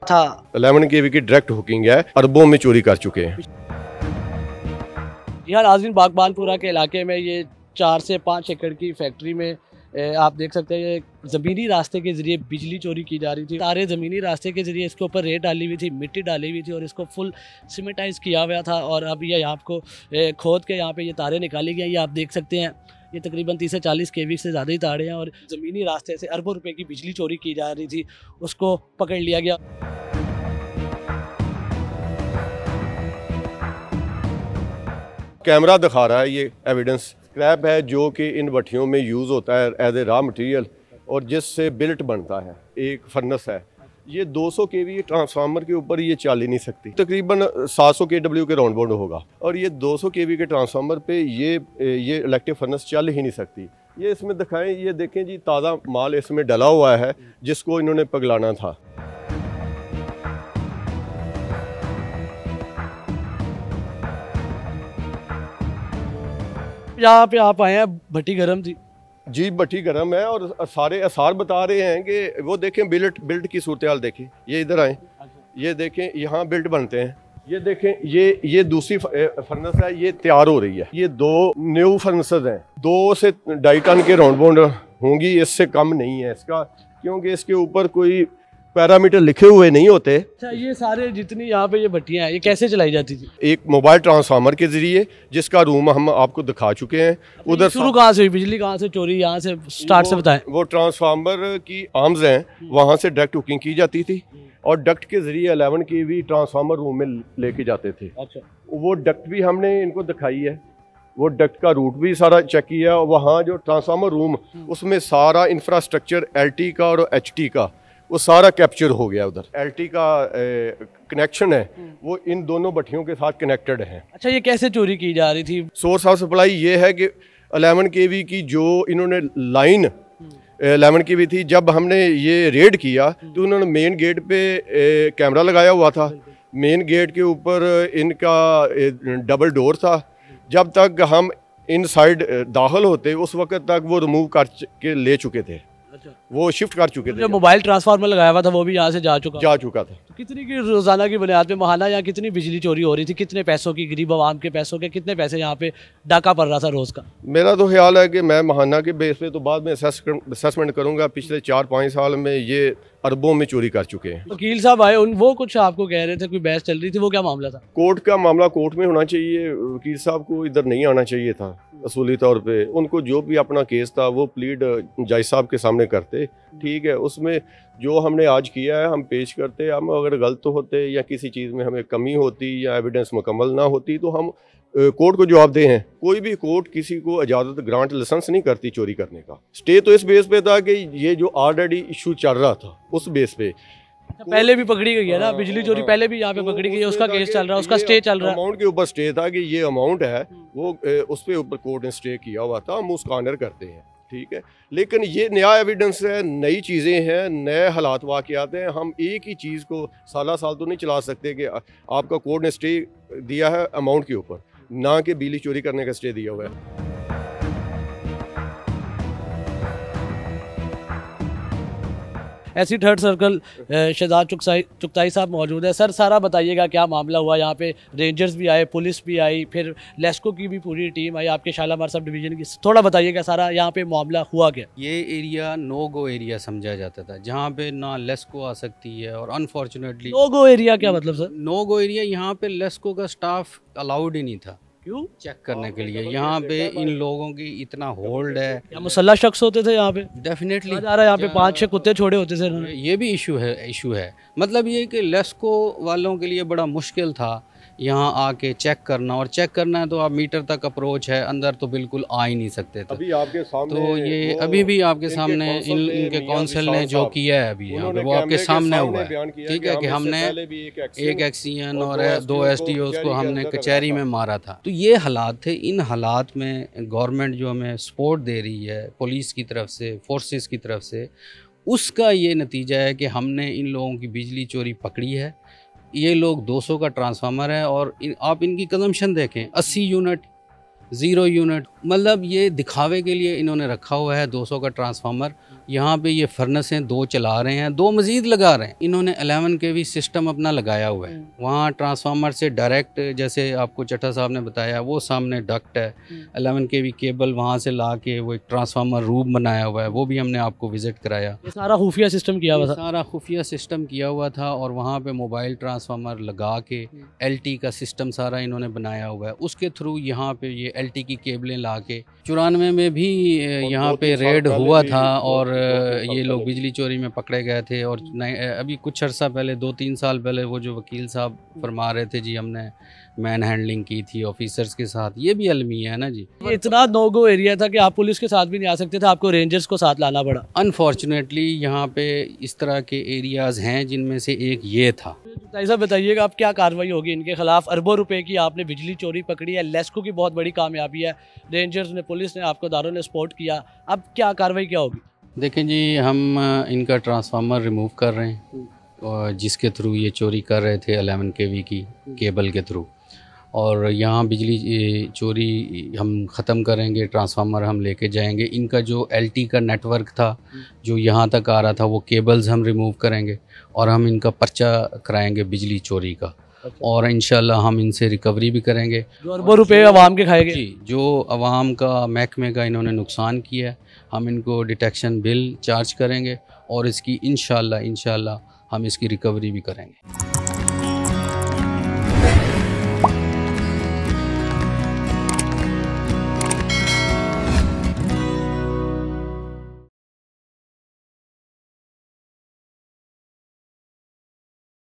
था। 11 kV की direct hooking है, अरबों में चोरी कर चुके हैं। यहाँ नाज़रीन बागबानपुरा के इलाके में ये 4 से 5 एकड़ की फैक्ट्री में आप देख सकते हैं ज़मीनी रास्ते के ज़रिए बिजली चोरी की जा रही थी। तारे ज़मीनी रास्ते के ज़रिए इसके ऊपर रेत डाली हुई थी, मिट्टी डाली हुई थी और इसको फुल सीमेंटाइज किया हुआ था। और अब ये आपको खोद के यहाँ पे ये तारे निकाली गई, ये आप देख सकते हैं। ये तकरीबन 30 से 40 kV से ज़्यादा ही तारे हैं और ज़मीनी रास्ते से अरबों रुपए की बिजली चोरी की जा रही थी, उसको पकड़ लिया गया। कैमरा दिखा रहा है ये एविडेंस। स्क्रैप है जो कि इन भट्टियों में यूज़ होता है एज ए रॉ मटेरियल और जिससे बिल्ट बनता है। एक फर्नेस है, ये 200 kV ट्रांसफार्मर के ऊपर ये चल ही नहीं सकती। तकरीबन 700 kW के राउंड बाउंड होगा और ये 200 kV के ट्रांसफार्मर पे ये इलेक्ट्रिक फर्नेस चल ही नहीं सकती। ये इसमें दिखाएं, ये देखें जी, ताज़ा माल इसमें डला हुआ है जिसको इन्होंने पिघलाना था। यहाँ पे आप आए हैं, भट्टी गर्म थी जी, भट्टी गर्म है और सारे आसार बता रहे हैं कि वो देखें बिल्ट की सूरत हाल देखें। ये इधर आए, ये देखें यहाँ बिल्ट बनते हैं। ये देखें, ये दूसरी फर्नेस है, ये तैयार हो रही है। ये 2 न्यू फर्नेसेस हैं, 2 से 2.5 टन के राउंड बाउंड होंगी, इससे कम नहीं है इसका, क्योंकि इसके ऊपर कोई पैरामीटर लिखे हुए नहीं होते। अच्छा, ये सारे जितनी यहाँ पे ये भट्टियाँ हैं, ये कैसे चलाई जाती थी? एक मोबाइल ट्रांसफार्मर के जरिए, जिसका रूम हम आपको दिखा चुके हैं। उधर शुरू कहाँ से हुई बिजली, कहाँ से चोरी, यहाँ से स्टार्ट से बताएं। वो ट्रांसफार्मर की आर्म्स हैं, वहाँ से डायरेक्ट हुकिंग की जाती थी और डक्ट के जरिए 11 kV ट्रांसफार्मर रूम में लेके जाते थे। अच्छा, वो डक्ट भी हमने इनको दिखाई है, वो डक्ट का रूट भी सारा चेक किया। वहाँ जो ट्रांसफार्मर रूम, उसमें सारा इंफ्रास्ट्रक्चर LT का और HT का वो सारा कैप्चर हो गया। उधर LT का कनेक्शन है, वो इन दोनों भट्टियों के साथ कनेक्टेड है। अच्छा, ये कैसे चोरी की जा रही थी? सोर्स ऑफ सप्लाई ये है कि 11 kV की जो इन्होंने लाइन 11 kV थी, जब हमने ये रेड किया तो उन्होंने मेन गेट पे कैमरा लगाया हुआ था। मेन गेट के ऊपर इनका डबल डोर था। जब तक हम इन साइड दाखिल होते उस वक्त तक वो रिमूव कर के ले चुके थे। अच्छा, वो शिफ्ट कर चुके थे। जो मोबाइल ट्रांसफार्मर लगाया हुआ था वो भी यहाँ से जा चुका था। तो कितनी की रोजाना की बुनियाद पे महाना यहाँ कितनी बिजली चोरी हो रही थी, कितने पैसों की, गरीब आवाम के पैसों के कितने पैसे यहाँ पे डाका पड़ रहा था रोज का? मेरा तो ख्याल है कि मैं महाना के बेस पे तो बाद में असेसमेंट करूंगा। पिछले 4-5 साल में ये अरबों में चोरी कर चुके हैं। वकील साहब आए, वो कुछ आपको कह रहे थे, कोई बहस चल रही थी, वो क्या मामला था? कोर्ट का मामला कोर्ट में होना चाहिए। वकील साहब को इधर नहीं आना चाहिए था। असूली तौर पे उनको जो भी अपना केस था वो प्लीड जज साहब के सामने करते, ठीक है। उसमें जो हमने आज किया है हम पेश करते। हम अगर गलत होते या किसी चीज़ में हमें कमी होती या एविडेंस मुकम्मल ना होती तो हम कोर्ट को जवाब दे हैं। कोई भी कोर्ट किसी को इजाज़त ग्रांट लाइसेंस नहीं करती चोरी करने का। स्टे तो इस बेस पे था कि ये जो ऑलरेडी इशू चल रहा था उस बेस पे। पहले भी पकड़ी गई है ना बिजली चोरी, पहले भी यहाँ पे पकड़ी गई है, उसका केस चल रहा है, उसका स्टे चल रहा है। अमाउंट के ऊपर स्टे था कि ये अमाउंट है वो उस पे ऊपर कोर्ट ने स्टे किया हुआ था। हम उसका ऑनर करते हैं, ठीक है। लेकिन ये नया एविडेंस है, नई चीज़ें हैं, नए हालात वाक़यात हैं। हम एक ही चीज़ को साल तो नहीं चला सकते कि आपका कोर्ट ने स्टे दिया है अमाउंट के ऊपर, ना कि बिजली चोरी करने का स्टे दिया हुआ है। ऐसी थर्ड सर्कल शहजाद चुगताई साहब मौजूद है। सर, सारा बताइएगा क्या मामला हुआ। यहाँ पे रेंजर्स भी आए, पुलिस भी आई, फिर लेस्को की भी पूरी टीम आई, आपके शालामार सब डिवीज़न की। थोड़ा बताइएगा सारा यहाँ पे मामला हुआ क्या? ये एरिया नो गो एरिया समझा जाता था, जहाँ पे ना लेस्को आ सकती है और अनफॉर्चुनेटली नो गो एरिया क्या मतलब सर? नो गो एरिया, यहाँ पे लेस्को का स्टाफ अलाउड ही नहीं था। क्यों? चेक करने के लिए। यहाँ पे इन लोगों की इतना होल्ड है। क्या मुसल्लह शख्स होते थे यहाँ पे? डेफिनेटली जा रहा है, यहाँ पे 5-6 कुत्ते छोड़े होते थे इन्होंने। ये भी इशू है। मतलब ये कि लेस्को वालों के लिए बड़ा मुश्किल था यहाँ आके चेक करना, और चेक करना है तो आप मीटर तक अप्रोच है, अंदर तो बिल्कुल आ ही नहीं सकते थे। अभी आपके सामने तो ये अभी भी आपके सामने इनके कौंसिल ने जो किया है अभी यहाँ पे वो आपके सामने हुआ है, ठीक है, कि हमने एक एक्सीएन और 2 SDOs को हमने कचहरी में मारा था। तो ये हालात थे। इन हालात में गवर्नमेंट जो हमें सपोर्ट दे रही है पुलिस की तरफ से, फोर्सेस की तरफ से, उसका ये नतीजा है कि हमने इन लोगों की बिजली चोरी पकड़ी है। ये लोग 200 का ट्रांसफार्मर है और आप इनकी कंजम्पशन देखें, 80 यूनिट, 0 यूनिट, मतलब ये दिखावे के लिए इन्होंने रखा हुआ है 200 का ट्रांसफार्मर। यहाँ पे ये फर्नेसें 2 चला रहे हैं, 2 मज़ीद लगा रहे हैं। इन्होंने 11 kV सिस्टम अपना लगाया हुआ है। वहाँ ट्रांसफार्मर से डायरेक्ट, जैसे आपको चट्टा साहब ने बताया, वो सामने डक्ट है, 11 kV केबल वहाँ से ला के वो एक ट्रांसफार्मर रूम बनाया हुआ है, वो भी हमने आपको विज़िट कराया। ये सारा खुफिया सिस्टम किया हुआ था, सारा खुफिया सिस्टम किया हुआ था, और वहाँ पे मोबाइल ट्रांसफार्मर लगा के LT का सिस्टम सारा इन्होंने बनाया हुआ है। उसके थ्रू यहाँ पे ये LT की केबलें ला के 94 में भी यहाँ पे रेड हुआ था, और ये लोग बिजली चोरी में पकड़े गए थे। और अभी कुछ अर्सा पहले, 2-3 साल पहले, वो जो वकील साहब फरमा रहे थे जी हमने मैन हैंडलिंग की थी ऑफिसर्स के साथ, ये भी अलमिया है ना जी। ये इतना नो गो एरिया था कि आप पुलिस के साथ भी नहीं आ सकते थे, आपको रेंजर्स को साथ लाना पड़ा। अनफॉर्चुनेटली यहाँ पे इस तरह के एरियाज़ हैं, जिनमें से एक ये था। ऐसा बताइएगा अब क्या कार्रवाई होगी इनके खिलाफ? अरबों रुपए की आपने बिजली चोरी पकड़ी है, लेस्को की बहुत बड़ी कामयाबी है, रेंजर्स ने, पुलिस ने, आपको दारों ने सपोर्ट किया, अब क्या कार्रवाई क्या होगी? देखें जी, हम इनका ट्रांसफार्मर रिमूव कर रहे हैं, और जिसके थ्रू ये चोरी कर रहे थे 11 kV की केबल के थ्रू, और यहाँ बिजली चोरी हम ख़त्म करेंगे, ट्रांसफार्मर हम लेके जाएंगे। इनका जो LT का नेटवर्क था जो यहाँ तक आ रहा था, वो केबल्स हम रिमूव करेंगे, और हम इनका पर्चा कराएंगे बिजली चोरी का। और इंशाल्लाह हम इनसे रिकवरी भी करेंगे। जो अरबों रुपए आवाम के खाएंगे जी, जो आवाम का, महकमे का इन्होंने नुकसान किया है, हम इनको डिटेक्शन बिल चार्ज करेंगे, और इसकी इंशाल्लाह हम इसकी रिकवरी भी करेंगे।